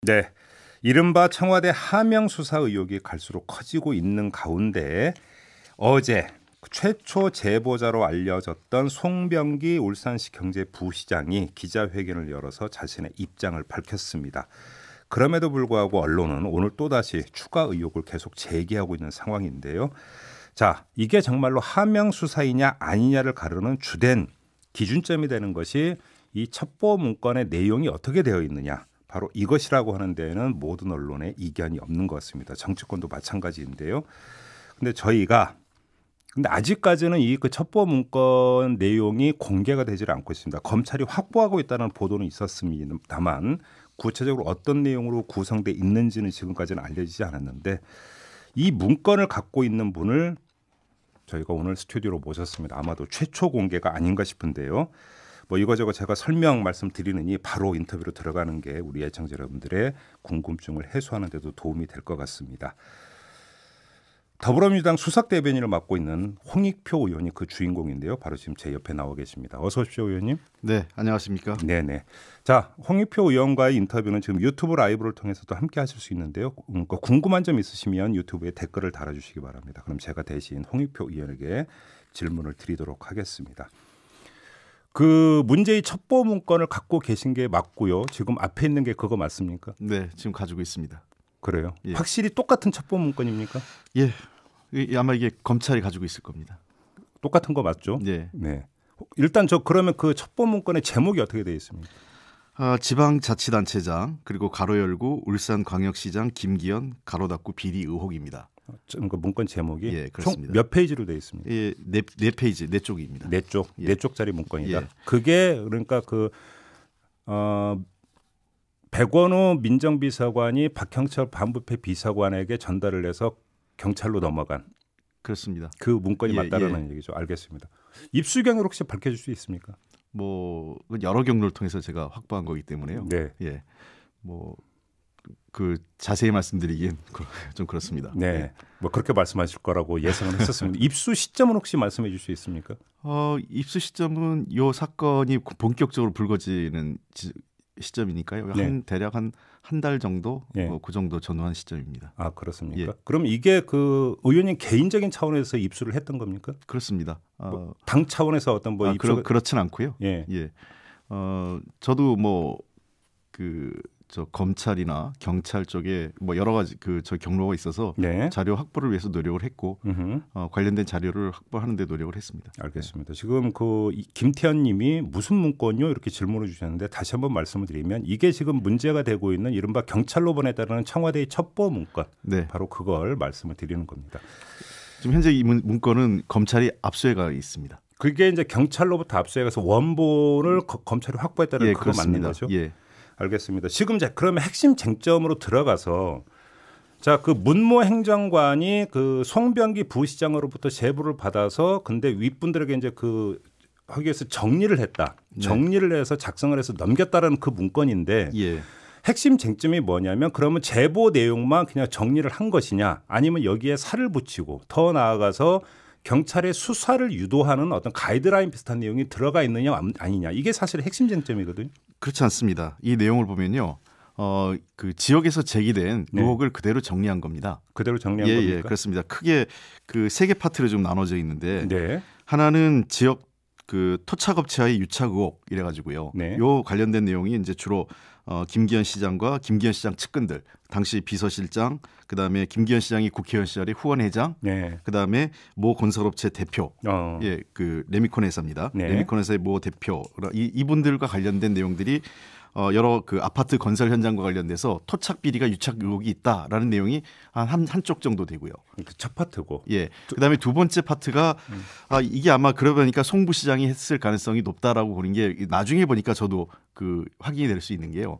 네, 이른바 청와대 하명 수사 의혹이 갈수록 커지고 있는 가운데 어제 최초 제보자로 알려졌던 송병기 울산시 경제부시장이 기자회견을 열어서 자신의 입장을 밝혔습니다. 그럼에도 불구하고 언론은 오늘 또다시 추가 의혹을 계속 제기하고 있는 상황인데요. 자, 이게 정말로 하명 수사이냐 아니냐를 가르는 주된 기준점이 되는 것이 이 첩보 문건의 내용이 어떻게 되어 있느냐. 바로 이것이라고 하는 데에는 모든 언론의 이견이 없는 것 같습니다. 정치권도 마찬가지인데요. 근데 아직까지는 이 그 첩보 문건 내용이 공개가 되질 않고 있습니다. 검찰이 확보하고 있다는 보도는 있었습니다만 구체적으로 어떤 내용으로 구성돼 있는지는 지금까지는 알려지지 않았는데 이 문건을 갖고 있는 분을 저희가 오늘 스튜디오로 모셨습니다. 아마도 최초 공개가 아닌가 싶은데요. 뭐 이거저거 제가 설명 말씀드리느니 바로 인터뷰로 들어가는 게 우리 애청자 여러분들의 궁금증을 해소하는 데도 도움이 될 것 같습니다. 더불어민주당 수석대변인을 맡고 있는 홍익표 의원이 그 주인공인데요. 바로 지금 제 옆에 나와 계십니다. 어서 오십시오, 의원님. 네, 안녕하십니까. 네네. 자, 홍익표 의원과의 인터뷰는 지금 유튜브 라이브를 통해서도 함께 하실 수 있는데요. 궁금한 점 있으시면 유튜브에 댓글을 달아주시기 바랍니다. 그럼 제가 대신 홍익표 의원에게 질문을 드리도록 하겠습니다. 그 문제의 첩보 문건을 갖고 계신 게 맞고요. 지금 앞에 있는 게 그거 맞습니까? 네, 지금 가지고 있습니다. 그래요? 예. 확실히 똑같은 첩보 문건입니까? 예, 아마 이게 검찰이 가지고 있을 겁니다. 똑같은 거 맞죠? 예. 네. 일단 그러면 그 첩보 문건의 제목이 어떻게 되어 있습니까? 지방자치단체장 그리고 가로 열고 울산광역시장 김기현 가로 닫고 비리 의혹입니다. 그 문건 제목이 예, 그렇습니다. 총 몇 페이지로 되어 있습니까? 예, 네 페이지, 네 쪽입니다. 네 쪽, 예. 네 쪽짜리 문건이다. 예. 그게 그러니까 백원우 민정비서관이 박형철 반부패 비서관에게 전달을 해서 경찰로 넘어간 그렇습니다. 그 문건이 예, 맞다라는 얘기죠. 알겠습니다. 입수경을 혹시 밝혀줄 수 있습니까? 뭐 여러 경로를 통해서 제가 확보한 거기 때문에요. 네. 예, 뭐 그 자세히 말씀드리긴 좀 그렇습니다. 네. 뭐 그렇게 말씀하실 거라고 예상을 했었습니다. 입수 시점은 혹시 말씀해 줄 수 있습니까? 입수 시점은 이 사건이 본격적으로 불거지는 시점이니까요. 네. 대략 한 달 정도, 네. 그 정도 전후한 시점입니다. 아, 그렇습니까? 예. 그럼 이게 그 의원님 개인적인 차원에서 입수를 했던 겁니까? 그렇습니다. 당 차원에서 어떤 뭐 입수 그렇진 않고요. 예. 예. 저도 뭐 저 검찰이나 경찰 쪽에 뭐 여러 가지 저 경로가 있어서 네. 자료 확보를 위해서 노력을 했고 관련된 자료를 확보하는 데 노력을 했습니다. 알겠습니다. 지금 김태현 님이 무슨 문건이요? 이렇게 질문을 주셨는데 다시 한번 말씀을 드리면 이게 지금 문제가 되고 있는 이른바 경찰로 보냈다는 청와대의 첩보 문건. 네. 바로 그걸 말씀을 드리는 겁니다. 지금 현재 이 문건은 검찰이 압수해 가 있습니다. 그게 이제 경찰로부터 압수해 가서 원본을 검찰이 확보했다는 그거 그렇습니다. 맞는 거죠? 예. 알겠습니다. 지금 그러면 핵심 쟁점으로 들어가서 자, 그 문모 행정관이 그 송병기 부시장으로부터 제보를 받아서 근데 윗분들에게 이제 거기에서 정리를 했다. 네. 정리를 해서 작성을 해서 넘겼다라는 그 문건인데 예. 핵심 쟁점이 뭐냐면 그러면 제보 내용만 그냥 정리를 한 것이냐 아니면 여기에 살을 붙이고 더 나아가서 경찰의 수사를 유도하는 어떤 가이드라인 비슷한 내용이 들어가 있느냐 아니냐 이게 사실 핵심 쟁점이거든요. 그렇지 않습니다. 이 내용을 보면요. 그 지역에서 제기된 의혹을 그대로 정리한 겁니다. 그대로 정리한 겁니까? 예, 그렇습니다. 크게 그 세 개 파트로 좀 나눠져 있는데 네. 하나는 지역 그 토착업체와의 유착 의혹 이래 가지고요. 네. 요 관련된 내용이 이제 주로 김기현 시장과 김기현 시장 측근들, 당시 비서실장, 그다음에 김기현 시장이 국회의원 시절의 후원회장, 네. 그다음에 모 건설업체 대표, 예, 그 레미콘 회사입니다. 네. 레미콘 회사의 모 대표, 이분들과 관련된 내용들이 여러 그 아파트 건설 현장과 관련돼서 토착 비리가 유착 의혹이 있다라는 내용이 한쪽 정도 되고요. 첫 파트고. 예. 그다음에 두 번째 파트가 이게 아마 그러다 보니까 송 부시장이 했을 가능성이 높다라고 보는 게 나중에 보니까 저도 그 확인이 될 수 있는 게요.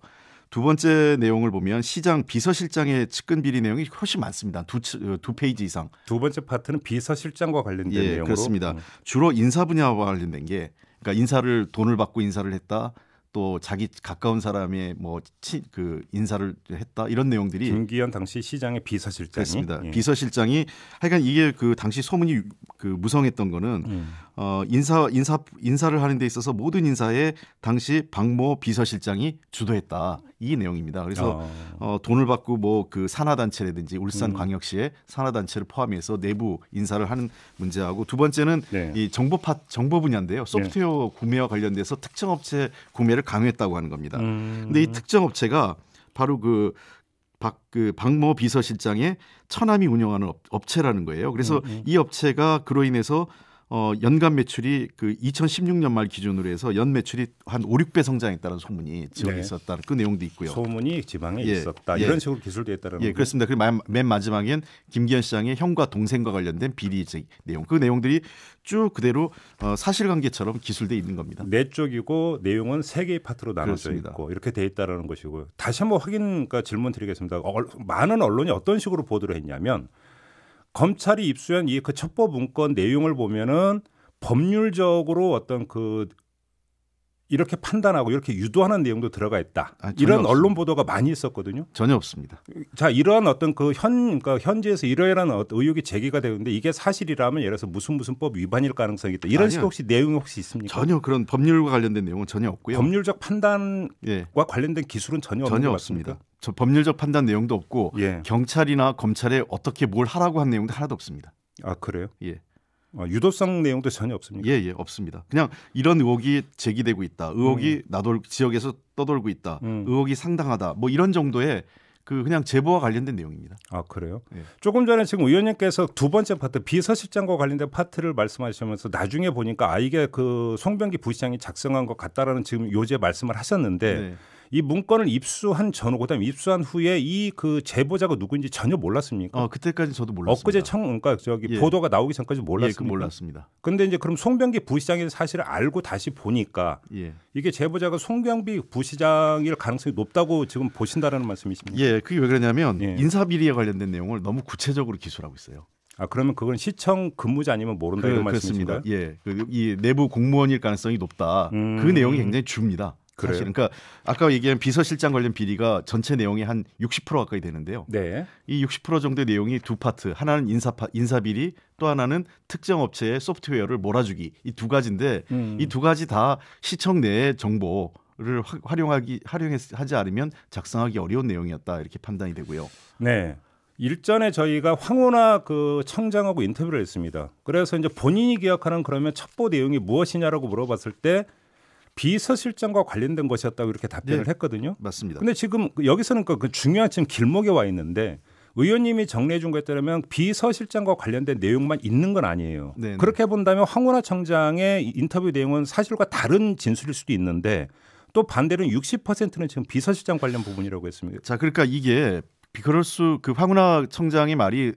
두 번째 내용을 보면 시장 비서실장의 측근 비리 내용이 훨씬 많습니다. 두 페이지 이상. 두 번째 파트는 비서실장과 관련된 내용으로. 그렇습니다. 주로 인사 분야와 관련된 게 그러니까 돈을 받고 인사를 했다. 또 자기 가까운 사람의 그 인사를 했다 이런 내용들이 김기현 당시 시장의 비서실장이 그렇습니다. 예. 비서실장이 하여간 이게 그 당시 소문이 그 무성했던 거는 인사를 하는 데 있어서 모든 인사에 당시 박모 비서실장이 주도했다 이 내용입니다. 그래서 돈을 받고 뭐 그 산하단체라든지 울산광역시의 산하단체를 포함해서 내부 인사를 하는 문제하고 두 번째는 네. 이 정보 분야인데요. 소프트웨어 구매와 관련돼서 특정 업체 구매를 강요했다고 하는 겁니다. 근데 이 특정 업체가 바로 박모 비서실장의 처남이 운영하는 업체라는 거예요. 그래서 이 업체가 그로 인해서 연간 매출이 그 2016년 말 기준으로 해서 연 매출이 한 5, 6배 성장했다는 소문이 지역에 네. 있었다는 그 내용도 있고요. 소문이 지방에 예. 있었다. 예. 이런 식으로 기술되었다는 예, 그렇습니다. 그리고 맨 마지막엔 김기현 시장의 형과 동생과 관련된 비리 내용, 그 내용들이 쭉 그대로 사실관계처럼 기술돼 있는 겁니다. 네 쪽이고 내용은 세 개의 파트로 나눠져 그렇습니다. 있고 이렇게 돼 있다라는 것이고요. 다시 한번 질문 드리겠습니다. 많은 언론이 어떤 식으로 보도를 했냐면 검찰이 입수한 이 그 첩보 문건 내용을 보면은 법률적으로 어떤 이렇게 판단하고 이렇게 유도하는 내용도 들어가 있다. 이런 없습니다. 언론 보도가 많이 있었거든요. 전혀 없습니다. 자, 이러한 어떤 그러니까 현지에서 이러한 의혹이 제기가 되는데 이게 사실이라면 예를 들어서 무슨 법 위반일 가능성이 있다. 이런 식의 혹시 내용이 혹시 있습니까? 전혀 그런 법률과 관련된 내용은 전혀 없고요. 법률적 판단과 예. 관련된 기술은 전혀 없는 것 없습니다. 같습니다. 저 법률적 판단 내용도 없고 예. 경찰이나 검찰에 어떻게 뭘 하라고 한 내용도 하나도 없습니다. 아, 그래요? 예. 유도성 내용도 전혀 없습니까? 예, 없습니다. 그냥 이런 의혹이 제기되고 있다. 의혹이 지역에서 떠돌고 있다. 의혹이 상당하다. 뭐 이런 정도의 그냥 제보와 관련된 내용입니다. 아, 그래요? 예. 조금 전에 지금 의원님께서 두 번째 파트 비서실장과 관련된 파트를 말씀하시면서 나중에 보니까 이게 그 송병기 부시장이 작성한 것 같다라는 지금 요제 말씀을 하셨는데 네. 이 문건을 입수한 전후 그다음에 입수한 후에 이 그 제보자가 누구인지 전혀 몰랐습니까? 그때까지 저도 몰랐습니다. 엊그제 그러니까 예. 보도가 나오기 전까지 몰랐습니까? 몰랐습니다. 근데 이제 그럼 송병기 부시장의 사실을 알고 다시 보니까 예. 이게 제보자가 송병기 부시장일 가능성이 높다고 지금 보신다라는 말씀이십니까? 예, 그게 왜 그러냐면 예. 인사비리에 관련된 내용을 너무 구체적으로 기술하고 있어요. 아, 그러면 그건 시청 근무자 아니면 모른다 이런 말씀이신가요? 그렇습니다. 예, 이 내부 공무원일 가능성이 높다. 그 내용이 굉장히 줍니다. 그래요? 사실 그러니까 아까 얘기한 비서실장 관련 비리가 전체 내용의 한 60% 가까이 되는데요. 네. 이 60% 정도의 내용이 두 파트, 하나는 인사비리, 또 하나는 특정 업체의 소프트웨어를 몰아주기 이 두 가지인데 이 두 가지 다 시청 내의 정보를 활용하지 않으면 작성하기 어려운 내용이었다 이렇게 판단이 되고요. 네. 일전에 저희가 황운하 그 청장하고 인터뷰를 했습니다. 그래서 이제 본인이 기억하는 그러면 첩보 내용이 무엇이냐라고 물어봤을 때 비서실장과 관련된 것이었다고 이렇게 답변을 네, 했거든요. 맞습니다. 근데 지금 여기서는 그 중요한 지금 길목에 와 있는데 의원님이 정리해 준 거에 따르면 비서실장과 관련된 내용만 있는 건 아니에요. 네네. 그렇게 본다면 황운하 청장의 인터뷰 내용은 사실과 다른 진술일 수도 있는데 또 반대로는 60%는 지금 비서실장 관련 부분이라고 했습니다. 자, 그러니까 이게 황운하 청장의 말이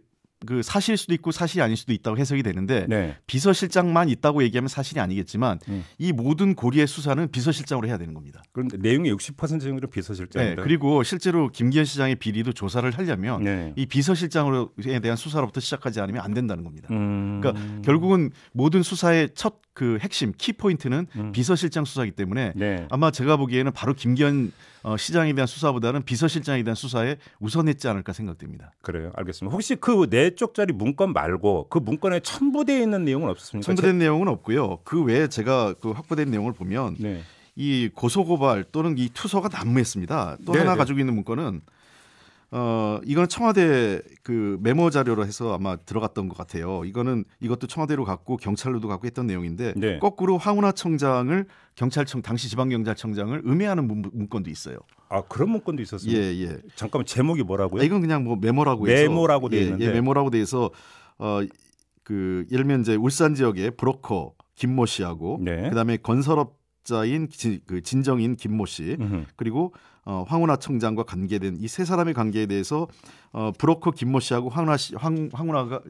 그 사실일 수도 있고 사실이 아닐 수도 있다고 해석이 되는데 네. 비서실장만 있다고 얘기하면 사실이 아니겠지만 이 모든 고리의 수사는 비서실장으로 해야 되는 겁니다. 그런데 내용의 60% 정도는 비서실장입니다. 네, 그리고 실제로 김기현 시장의 비리도 조사를 하려면 네. 이 비서실장에 대한 수사로부터 시작하지 않으면 안 된다는 겁니다. 그러니까 결국은 모든 수사의 첫 그 핵심 키포인트는 비서실장 수사이기 때문에 네. 아마 제가 보기에는 바로 김기현 시장에 대한 수사보다는 비서실장에 대한 수사에 우선했지 않을까 생각됩니다. 그래요. 알겠습니다. 혹시 그 4쪽짜리 문건 말고 그 문건에 첨부되어 있는 내용은 없습니까? 첨부된 내용은 없고요. 그 외에 제가 그 확보된 내용을 보면 네. 이 고소고발 또는 이 투서가 난무했습니다. 또 네, 하나 네. 가지고 있는 문건은 이건 청와대 그 메모 자료로 해서 아마 들어갔던 것 같아요. 이것도 청와대로 갔고 경찰로도 갔고 했던 내용인데 네. 거꾸로 황운하 청장을 당시 지방경찰청장을 음해하는 문건도 있어요. 아, 그런 문건도 있었어요. 예. 잠깐만 제목이 뭐라고요? 이건 그냥 뭐 메모라고 해서 메모라고 돼 있는데. 메모라고 돼 있어 그 예를 들면 이제 울산 지역의 브로커 김모 씨하고 네. 그다음에 건설업자인 진정인 김모 씨 그리고 황운하 청장과 관계된 이 세 사람의 관계에 대해서 브로커 김모 씨하고 황운하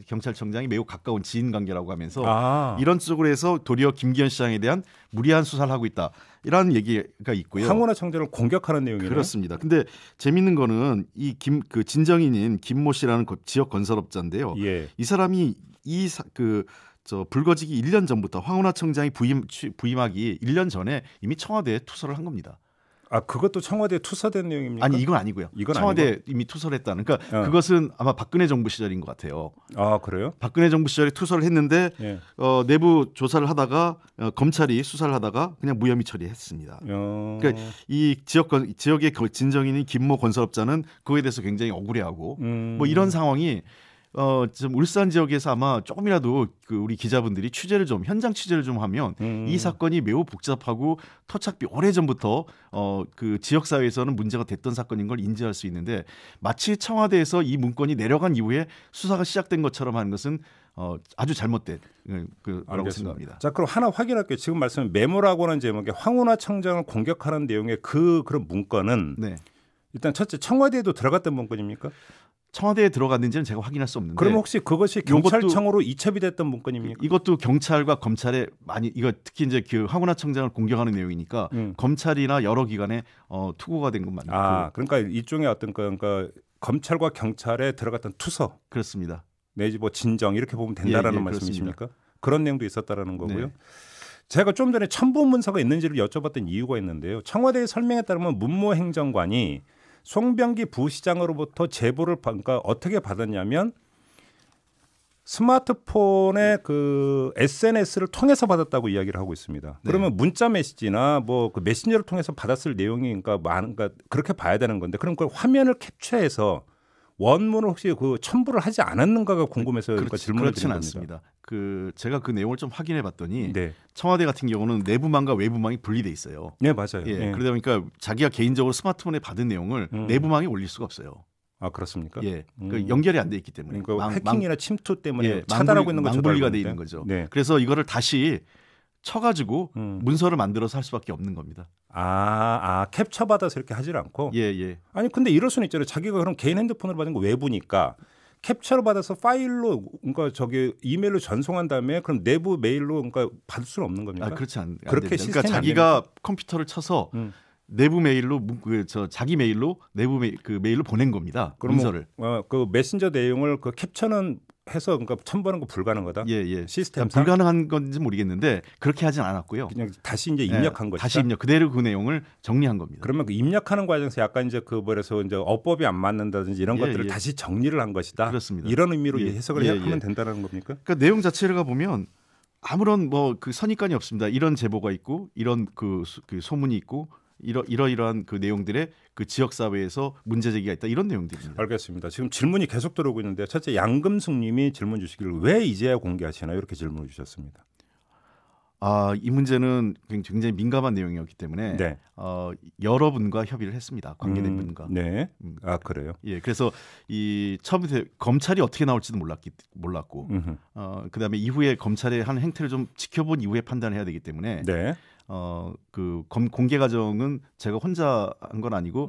경찰청장이 매우 가까운 지인 관계라고 하면서 이런 쪽으로 해서 도리어 김기현 시장에 대한 무리한 수사를 하고 있다. 이런 얘기가 있고요. 황운하 청장을 공격하는 내용이네요. 그렇습니다. 근데 재밌는 거는 진정인인 김모 씨라는 지역 건설업자인데요. 예. 이 사람이 저 불거지기 1년 전부터 황운하 청장이 부임하기 1년 전에 이미 청와대에 투서를 한 겁니다. 아, 그것도 청와대에 투서된 내용입니까? 아니, 이건 아니고요. 이건 청와대에 아니고? 이미 투서를 했다는. 그러니까 그것은 아마 박근혜 정부 시절인 것 같아요. 아, 그래요? 박근혜 정부 시절에 투서를 했는데 예. 내부 조사를 하다가 검찰이 수사를 하다가 그냥 무혐의 처리했습니다. 그러니까 이 지역의 진정인인 김모 건설업자는 그거에 대해서 굉장히 억울해하고 뭐 이런 상황이 지금 울산 지역에서 아마 조금이라도 그 우리 기자분들이 현장 취재를 좀 하면 이 사건이 매우 복잡하고 토착비 오래전부터 그 지역 사회에서는 문제가 됐던 사건인 걸 인지할 수 있는데 마치 청와대에서 이 문건이 내려간 이후에 수사가 시작된 것처럼 하는 것은 아주 잘못된 거라고 생각합니다. 자, 그럼 하나 확인할게요. 지금 말씀 메모라고는 제목의 황운하 청장을 공격하는 내용의 그런 문건은 네. 일단 첫째 청와대에도 들어갔던 문건입니까? 청와대에 들어갔는지는 제가 확인할 수 없는데. 그럼 혹시 그것이 경찰청으로 이첩이 됐던 문건입니까? 이것도 경찰과 검찰에 이거 특히 이제 그 황운하 청장을 공격하는 내용이니까 검찰이나 여러 기관에 투고가 된 건 맞나요? 아, 그러니까 일종의 어떤 그러니까 검찰과 경찰에 들어갔던 투서. 그렇습니다. 내지 뭐 진정 이렇게 보면 된다라는 말씀이십니까? 그렇습니다. 그런 내용도 있었다라는 거고요. 네. 제가 좀 전에 첨부 문서가 있는지를 여쭤봤던 이유가 있는데요. 청와대의 설명에 따르면 문모 행정관이 송병기 부시장으로부터 제보를 그러니까 어떻게 받았냐면 스마트폰의 그 SNS를 통해서 받았다고 이야기를 하고 있습니다. 네. 그러면 문자 메시지나 뭐 그 메신저를 통해서 받았을 내용이 그러니까 그렇게 봐야 되는 건데 그럼 그 화면을 캡처해서 원문을 혹시 그 첨부를 하지 않았는가가 궁금해서 그러니까 질문을 드린 겁니다. 않습니다. 제가 그 내용을 좀 확인해 봤더니 네. 청와대 같은 경우는 내부망과 외부망이 분리돼 있어요. 네, 맞아요. 예, 네. 그러다 보니까 자기가 개인적으로 스마트폰에 받은 내용을 내부망에 올릴 수가 없어요. 아, 그렇습니까? 예, 연결이 안 돼 있기 때문에. 그러니까 해킹이나 침투 때문에 예, 차단하고 있는 것처럼 망분리가 돼 있는 거죠. 네. 그래서 이거를 다시 쳐가지고 문서를 만들어서 할 수밖에 없는 겁니다. 캡처 받아서 이렇게 하질 않고. 예. 아니 근데 이럴 수는 있잖아요. 자기가 그럼 개인 핸드폰으로 받은 거 외부니까 캡처를 받아서 파일로 그러니까 이메일로 전송한 다음에 그럼 내부 메일로 그러니까 받을 수는 없는 겁니까? 그렇지 않. 그렇게 됩니다. 그러니까 자기가 컴퓨터를 쳐서 내부 메일로 자기 메일로 메일로 보낸 겁니다. 문서를. 그 메신저 내용을 그 캡처는 해서 그러니까 첨부하는 거 불가능하다. 예. 시스템 불가능한 건지 모르겠는데 그렇게 하진 않았고요. 그냥 다시 이제 입력한 것이다. 다시 입력 그대로 그 내용을 정리한 겁니다. 그러면 그 입력하는 과정에서 약간 이제 그래서 이제 어법이 안 맞는다든지 이런 것들을 다시 정리를 한 것이다. 그렇습니다. 이런 의미로 해석을 하면 된다는 겁니까? 그러니까 내용 자체를 보면 아무런 그 선입관이 없습니다. 이런 제보가 있고 이런 그 소문이 있고 이러이러한 그 내용들의 그 지역 사회에서 문제 제기가 있다 이런 내용들입니다. 알겠습니다. 지금 질문이 계속 들어오고 있는데 첫째 양금숙님이 질문 주시기를 왜 이제야 공개하시나요? 이렇게 질문을 주셨습니다. 이 문제는 굉장히 민감한 내용이었기 때문에 네. 여러분과 협의를 했습니다. 관계된 분과. 네. 그래요. 예. 그래서 이 처음부터 검찰이 어떻게 나올지도 몰랐고, 그다음에 이후에 검찰의 한 행태를 좀 지켜본 이후에 판단을 해야 되기 때문에. 네. 그 공개 과정은 제가 혼자 한 건 아니고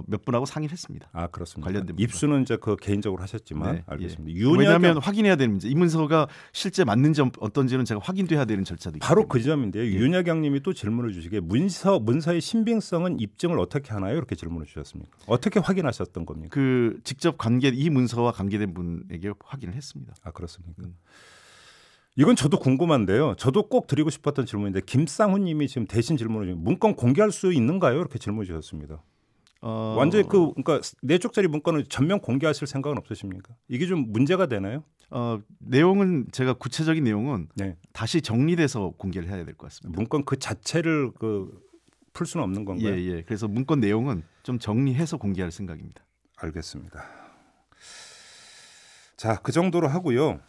몇 분하고 상의를 했습니다. 그렇습니다. 관련된 입수는 이제 그 개인적으로 하셨지만 네, 알겠습니다. 왜냐하면 확인해야 되는 문제. 이 문서가 실제 맞는지 어떤지는 제가 확인도 해야 되는 절차도 있기 바로 때문에. 그 점인데요. 윤여경님이 또 질문을 주시기에 문서의 신빙성은 입증을 어떻게 하나요? 이렇게 질문을 주셨습니까? 어떻게 확인하셨던 겁니까? 직접 이 문서와 관계된 분에게 확인을 했습니다. 그렇습니까? 이건 저도 궁금한데요. 저도 꼭 드리고 싶었던 질문인데 김상훈님이 지금 대신 질문을 주신 문건 공개할 수 있는가요? 이렇게 질문 주셨습니다. 완전히 그러니까 4쪽짜리 문건을 전면 공개하실 생각은 없으십니까? 이게 좀 문제가 되나요? 내용은 제가 구체적인 내용은 다시 정리돼서 공개를 해야 될 것 같습니다. 문건 그 자체를 풀 수는 없는 건가요? 예. 그래서 문건 내용은 좀 정리해서 공개할 생각입니다. 알겠습니다. 자, 그 정도로 하고요.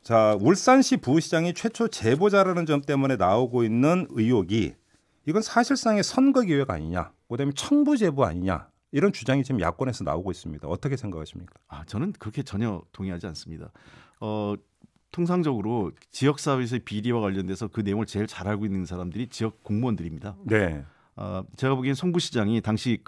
자, 울산시 부시장이 최초 제보자라는 점 때문에 나오고 있는 의혹이 이건 사실상의 선거 기획 아니냐, 그다음에 청부 제보 아니냐 이런 주장이 지금 야권에서 나오고 있습니다. 어떻게 생각하십니까? 저는 그렇게 전혀 동의하지 않습니다. 통상적으로 지역 사회에서의 비리와 관련돼서 그 내용을 제일 잘 알고 있는 사람들이 지역 공무원들입니다. 네. 제가 보기엔 송 부시장이 당시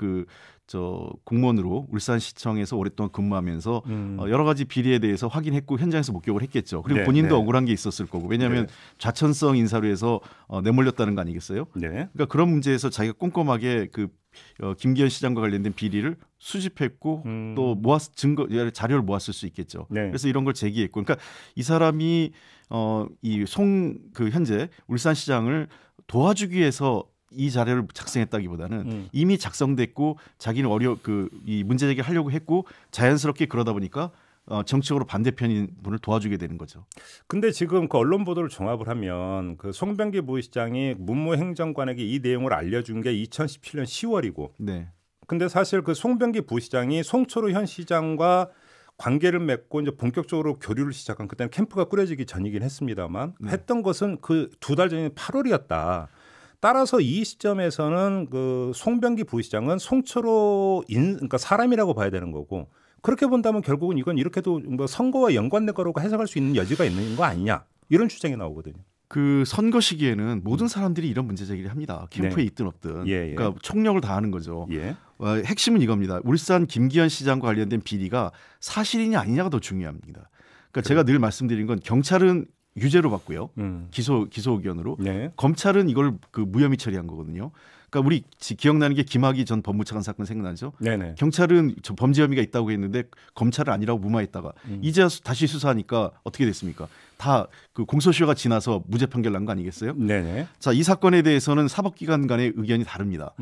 공무원으로 울산시청에서 오랫동안 근무하면서 여러 가지 비리에 대해서 확인했고 현장에서 목격을 했겠죠. 그리고 본인도 억울한 게 있었을 거고. 왜냐하면 좌천성 인사로 해서 내몰렸다는 거 아니겠어요? 네. 그러니까 그런 문제에서 자기가 꼼꼼하게 김기현 시장과 관련된 비리를 수집했고 또 증거 자료를 모았을 수 있겠죠. 네. 그래서 이런 걸 제기했고, 그러니까 이 사람이 현재 울산시장을 도와주기 위해서 이 자료를 작성했다기보다는 이미 작성됐고 자기는 이 문제 제기하려고 했고 자연스럽게 그러다 보니까 정치적으로 반대편인 분을 도와주게 되는 거죠. 근데 지금 그 언론 보도를 종합을 하면 그 송병기 부시장이 문무 행정관에게 이 내용을 알려준 게 2017년 10월이고. 네. 근데 사실 그 송병기 부시장이 송철호 현 시장과 관계를 맺고 이제 본격적으로 교류를 시작한 그때는 캠프가 꾸려지기 전이긴 했습니다만 했던 것은 그 2달 전인 8월이었다. 따라서 이 시점에서는 그 송병기 부시장은 송철호 그러니까 사람이라고 봐야 되는 거고 그렇게 본다면 결국은 이건 이렇게도 뭐 선거와 연관된 거라고 해석할 수 있는 여지가 있는 거 아니냐 이런 주장이 나오거든요. 그 선거 시기에는 모든 사람들이 이런 문제 제기를 합니다. 캠프에 있든 없든. 예, 예. 그러니까 총력을 다하는 거죠. 예. 핵심은 이거입니다. 울산 김기현 시장과 관련된 비리가 사실이냐 아니냐가 더 중요합니다. 그러니까 제가 늘 말씀드린 건 경찰은 유죄로 받고요. 기소 의견으로. 네. 검찰은 이걸 그 무혐의 처리한 거거든요. 그러니까 우리 기억나는 게 김학의 전 법무차관 사건 생각나죠? 네네. 경찰은 범죄 혐의가 있다고 했는데 검찰은 아니라고 무마했다가 이제 다시 수사하니까 어떻게 됐습니까? 다 그 공소시효가 지나서 무죄 판결 난 거 아니겠어요? 네네. 자, 이 사건에 대해서는 사법기관 간의 의견이 다릅니다.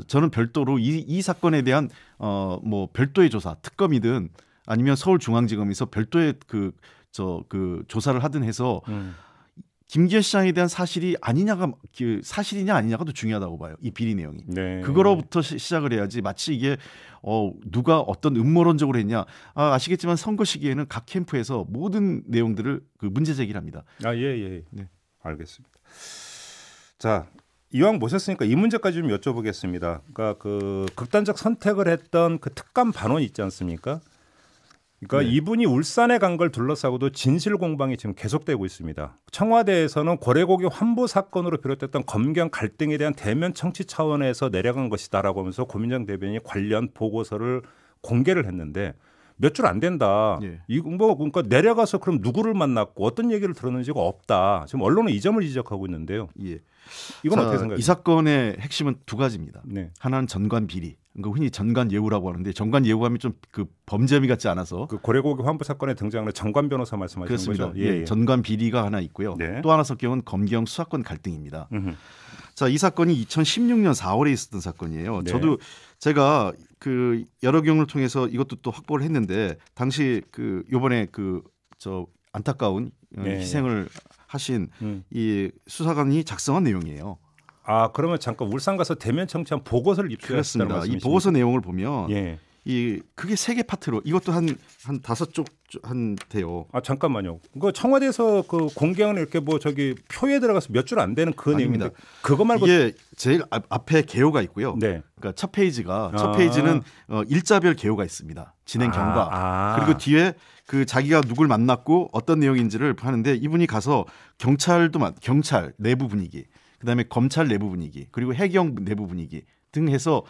저는 별도로 이 사건에 대한 뭐 별도의 조사, 특검이든 아니면 서울중앙지검에서 별도의 그 조사를 하든 해서 김기현 시장에 대한 사실이냐 아니냐가 더 중요하다고 봐요. 이 비리 내용이. 네. 그거로부터 시작을 해야지 마치 이게 누가 어떤 음모론적으로 했냐. 아시겠지만 선거 시기에는 각 캠프에서 모든 내용들을 그 문제 제기를 합니다. 예. 네. 알겠습니다. 자, 이왕 모셨으니까 이 문제까지 좀 여쭤보겠습니다. 그러니까 그 극단적 선택을 했던 그 특감 반원 있지 않습니까? 그러니까 네. 이분이 울산에 간 걸 둘러싸고도 진실 공방이 지금 계속되고 있습니다. 청와대에서는 고래고기 환부 사건으로 비롯됐던 검경 갈등에 대한 대면 청취 차원에서 내려간 것이다라고 하면서 고민정 대변인이 관련 보고서를 공개를 했는데 몇 줄 안 된다. 예. 그러니까 내려가서 그럼 누구를 만났고 어떤 얘기를 들었는지가 없다. 지금 언론은 이 점을 지적하고 있는데요. 예. 이건 어떻게 생각하세요? 이 사건의 핵심은 두 가지입니다. 네. 하나는 전관 비리. 그러니까 흔히 전관 예우라고 하는데 전관 예우하면 좀 그 범죄미 같지 않아서 그 고래고기 환부 사건에 등장하는 정관 변호사 말씀하시는 그렇습니다. 거죠? 예. 전관 비리가 하나 있고요. 네. 또 하나 성격은 검경 수사권 갈등입니다. 음흠. 자, 이 사건이 2016년 4월에 있었던 사건이에요. 네. 저도 제가 그 여러 경우를 통해서 이것도 또 확보를 했는데 당시 그 요번에 안타까운 네. 희생을 하신 이 수사관이 작성한 내용이에요. 아, 그러면 잠깐 울산 가서 대면 청취한 보고서를 입수했다는 그렇습니다. 말씀이십니까? 이 보고서 내용을 보면 예. 그게 3개 파트로 이것도 한 5쪽 한데요. 아, 잠깐만요. 그 청와대에서 그 공개하는 이렇게 뭐 표에 들어가서 몇 줄 안 되는 그 아닙니다. 내용인데 그거 말고 이게 제일 앞에 개요가 있고요. 네. 그러니까 첫 페이지는 일자별 개요가 있습니다. 진행 경과. 그리고 뒤에 그 자기가 누굴 만났고 어떤 내용인지를 하는데 이분이 가서 경찰 내부 분위기, 그다음에 검찰 내부 분위기, 그리고 해경 내부 분위기 등 해서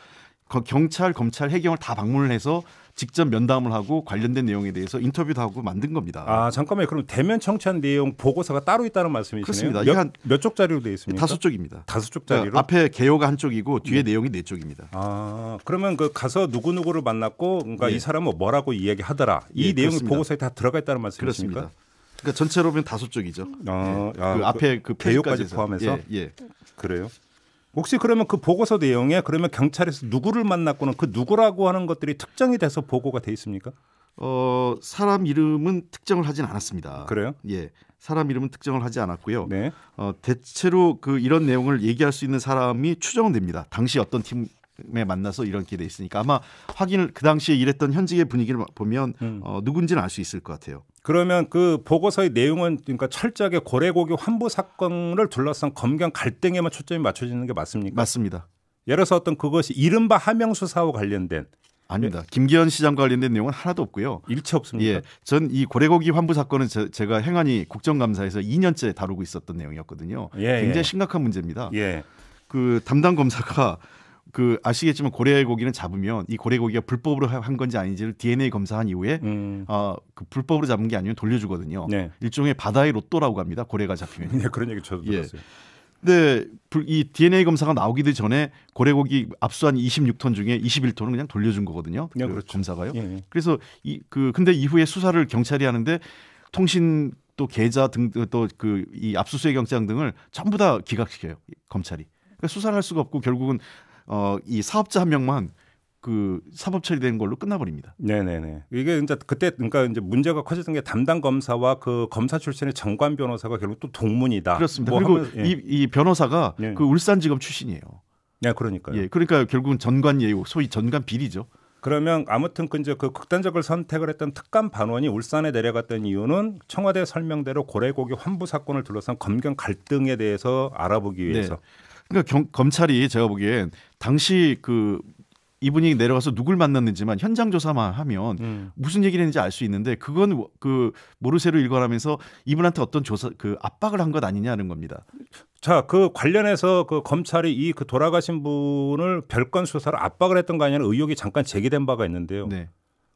경찰, 검찰, 해경을 다 방문을 해서 직접 면담을 하고 관련된 내용에 대해서 인터뷰도 하고 만든 겁니다. 아, 잠깐만요. 그럼 대면 청취한 내용 보고서가 따로 있다는 말씀이시네요. 그렇습니다. 몇 쪽짜리로 되어 있습니까? 5쪽입니다. 5쪽짜리로? 그러니까 앞에 개요가 한 쪽이고 뒤에 내용이 4쪽입니다. 아, 그러면 그 가서 누구누구를 만났고 그러니까 예. 이 사람은 뭐라고 이야기하더라. 이 내용이 그렇습니다. 보고서에 다 들어가 있다는 말씀이십니까? 그렇습니다. 그러니까 전체로 보면 5쪽이죠. 그 앞에 그 개요까지 페이지까지 포함해서? 예. 그래요? 혹시 그러면 그 보고서 내용에 그러면 경찰에서 누구를 만났고는 그 누구라고 하는 것들이 특정이 돼서 보고가 돼 있습니까? 사람 이름은 특정을 하진 않았습니다. 그래요? 예. 사람 이름은 특정을 하지 않았고요. 네. 대체로 이런 내용을 얘기할 수 있는 사람이 추정은 됩니다. 당시 어떤 팀에 만나서 이렇게 돼 있으니까 아마 확인을 그 당시에 일했던 현직의 분위기를 보면 누군지는 알 수 있을 것 같아요. 그러면 그 보고서의 내용은 그러니까 철저하게 고래고기 환부 사건을 둘러싼 검경 갈등에만 초점이 맞춰지는 게 맞습니까? 맞습니다. 예를 들어서 어떤 그것이 이른바 하명 수사와 관련된 아닙니다. 김기현 시장과 관련된 내용은 하나도 없고요. 일체 없습니까? 예, 전 이 고래고기 환부 사건은 제가 행안위 국정감사에서 2년째 다루고 있었던 내용이었거든요. 굉장히 심각한 문제입니다. 예. 그 담당 검사가 아시겠지만 고래고기는 잡으면 이 고래고기가 불법으로 한 건지 아닌지를 DNA 검사한 이후에 그 불법으로 잡은 게 아니면 돌려주거든요. 네. 일종의 바다의 로또라고 합니다. 고래가 잡히면. 네, 그런 얘기 저도 들었어요. 근데 이 DNA 검사가 나오기도 전에 고래고기 압수한 26톤 중에 21톤은 그냥 돌려준 거거든요. 그 그렇죠. 검사가요. 예. 그래서 근데 이후에 수사를 경찰이 하는데 통신 또 계좌 등 또 그 이 압수수색 영장 등을 전부 다 기각시켜요. 검찰이. 그러니까 수사를 할 수가 없고 결국은 이 사업자 한 명만 그 사법 처리된 걸로 끝나버립니다. 네네네. 이게 이제 그때 그러니까 이제 문제가 커졌던 게 담당 검사와 그 검사 출신의 정관 변호사가 결국 또 동문이다. 그렇습니다. 뭐 그리고 하면서, 이 변호사가 예. 그 울산지검 출신이에요. 네, 그러니까요. 예, 그러니까 결국은 전관 예우, 소위 전관 비리죠. 그러면 아무튼 이제 그 극단적을 선택을 했던 특감 반원이 울산에 내려갔던 이유는 청와대 설명대로 고래고기 환부 사건을 둘러싼 검경 갈등에 대해서 알아보기 위해서. 네. 그러니까 검찰이 제가 보기엔 당시 그 이분이 내려가서 누굴 만났는지만 현장 조사만 하면 무슨 얘기를 했는지 알 수 있는데 그건 그 모르쇠로 일관하면서 이분한테 어떤 조사 그 압박을 한 것 아니냐는 겁니다. 자, 그 관련해서 그 검찰이 이 그 돌아가신 분을 별건 수사를 압박을 했던 거 아니냐는 의혹이 잠깐 제기된 바가 있는데요. 네.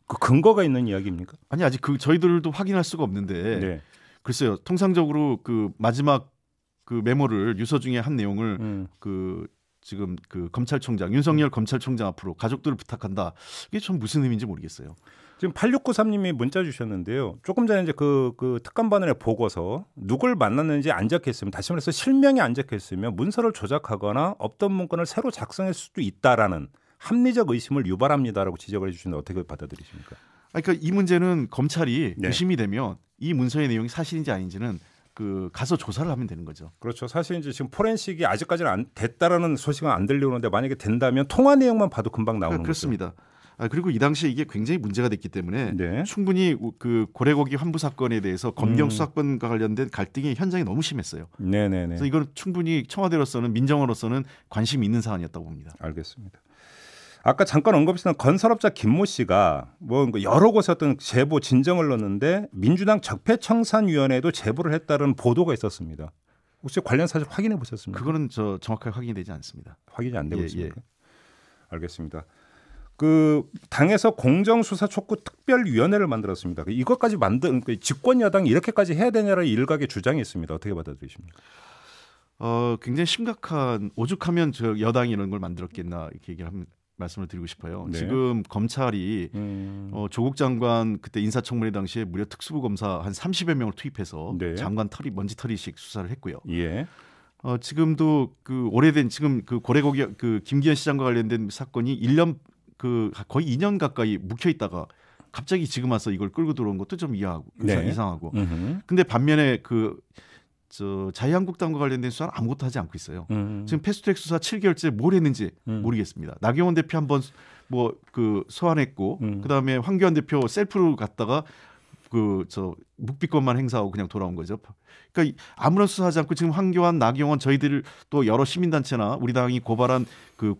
그 근거가 있는 이야기입니까? 아니 아직 그 저희들도 확인할 수가 없는데 네. 글쎄요. 통상적으로 그 마지막 그 메모를 유서 중에 한 내용을 그 지금 그 검찰총장 윤석열 검찰총장 앞으로 가족들을 부탁한다. 이게 좀 무슨 의미인지 모르겠어요. 지금 8693님이 문자 주셨는데요. 조금 전에 이제 그 특감반원의 보고서 누굴 만났는지 안 적혀 있으면 다시 말해서 실명이 안 적혀 있으면 문서를 조작하거나 없던 문건을 새로 작성할 수도 있다라는 합리적 의심을 유발합니다라고 지적을 해주시는데 어떻게 받아들이십니까? 그러니까 이 문제는 검찰이 네. 의심이 되면 이 문서의 내용이 사실인지 아닌지는 그 가서 조사를 하면 되는 거죠. 그렇죠. 사실 이제 지금 포렌식이 아직까지는 안 됐다라는 소식은 안 들려오는데 만약에 된다면 통화 내용만 봐도 금방 나오는 그렇습니다. 거죠. 그리고 이 당시에 이게 굉장히 문제가 됐기 때문에 네. 충분히 그 고래고기 환부 사건에 대해서 검경 수사권과 관련된 갈등이 현장에 너무 심했어요. 네네네. 그래서 이건 충분히 청와대로서는 민정으로서는 관심이 있는 사안이었다고 봅니다. 알겠습니다. 아까 잠깐 언급했던 건설업자 김모 씨가 뭐 여러 곳에 어떤 제보 진정을 넣었는데 민주당 적폐청산위원회에도 제보를 했다는 보도가 있었습니다. 혹시 관련 사실 확인해 보셨습니까? 그거는 정확하게 확인이 되지 않습니다. 확인이 안 되고 예, 있습니까? 알겠습니다. 그 당에서 공정수사 촉구 특별위원회를 만들었습니다. 이것까지 만든 집권 여당이 이렇게까지 해야 되냐라는 일각의 주장이 있습니다. 어떻게 받아들이십니까? 굉장히 심각한 오죽하면 저 여당이 이런 걸 만들었겠나 이렇게 얘기를 말씀을 드리고 싶어요. 네. 지금 검찰이 조국 장관 그때 인사청문회 당시에 무려 특수부 검사 한 30여 명을 투입해서 네. 장관 먼지털이식 수사를 했고요. 예. 지금도 그 오래된 지금 그 고래고기 그 김기현 시장과 관련된 사건이 1년 그 거의 2년 가까이 묵혀 있다가 갑자기 지금 와서 이걸 끌고 들어온 것도 좀 이상하고. 근데 반면에 자유한국당과 관련된 수사는 아무것도 하지 않고 있어요. 지금 패스트트랙 수사 7개월째 뭘 했는지 모르겠습니다. 나경원 대표 한번 뭐 그 소환했고 그다음에 황교안 대표 셀프로 갔다가 묵비권만 행사하고 그냥 돌아온 거죠. 그러니까 아무런 수사하지 않고 지금 황교안, 나경원 저희들 또 여러 시민단체나 우리 당이 고발한 그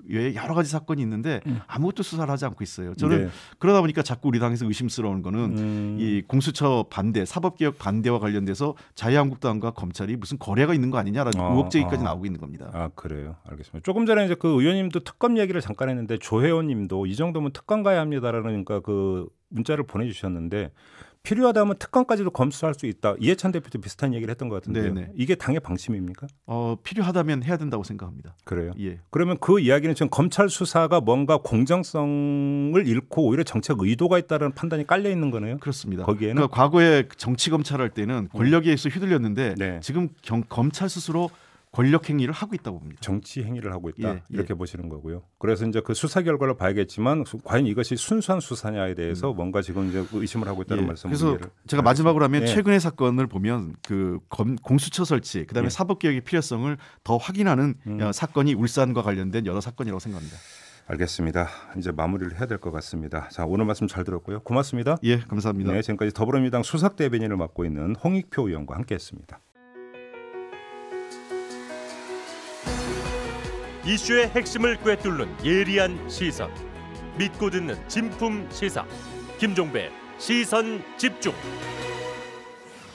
외에 여러 가지 사건이 있는데 아무것도 수사를 하지 않고 있어요. 저는 네. 그러다 보니까 자꾸 우리 당에서 의심스러운 거는 이 공수처 반대, 사법개혁 반대와 관련돼서 자유한국당과 검찰이 무슨 거래가 있는 거 아니냐라는 의혹 제기까지 나오고 있는 겁니다. 아, 그래요. 알겠습니다. 조금 전에 이제 그 의원님도 특검 얘기를 잠깐 했는데 조혜원님도 이 정도면 특검 가야 합니다라는 그 문자를 보내주셨는데 필요하다면 특검까지도 검수할 수 있다. 이해찬 대표도 비슷한 얘기를 했던 것 같은데요. 네네. 이게 당의 방침입니까? 필요하다면 해야 된다고 생각합니다. 그래요. 예. 그러면 그 이야기는 지금 검찰 수사가 뭔가 공정성을 잃고 오히려 정책 의도가 있다는 판단이 깔려 있는 거네요. 그렇습니다. 거기에는 그러니까 과거에 정치 검찰할 때는 권력에 의해서 휘둘렸는데 네. 지금 검찰 스스로 권력 행위를 하고 있다고 봅니다. 정치 행위를 하고 있다. 예, 이렇게 보시는 거고요. 그래서 이제 그 수사 결과를 봐야겠지만 과연 이것이 순수한 수사냐에 대해서 뭔가 지금 이제 의심을 하고 있다는 말씀을 그래서 제가 마지막으로 하면 예. 최근의 사건을 보면 그 공수처 설치, 그다음에 예. 사법개혁의 필요성을 더 확인하는 사건이 울산과 관련된 여러 사건이라고 생각합니다. 알겠습니다. 이제 마무리를 해야 될 것 같습니다. 자, 오늘 말씀 잘 들었고요. 고맙습니다. 예, 감사합니다. 네, 지금까지 더불어민주당 수석대변인을 맡고 있는 홍익표 의원과 함께했습니다. 이슈의 핵심을 꿰뚫는 예리한 시선, 믿고 듣는 진품 시사, 김종배 시선 집중.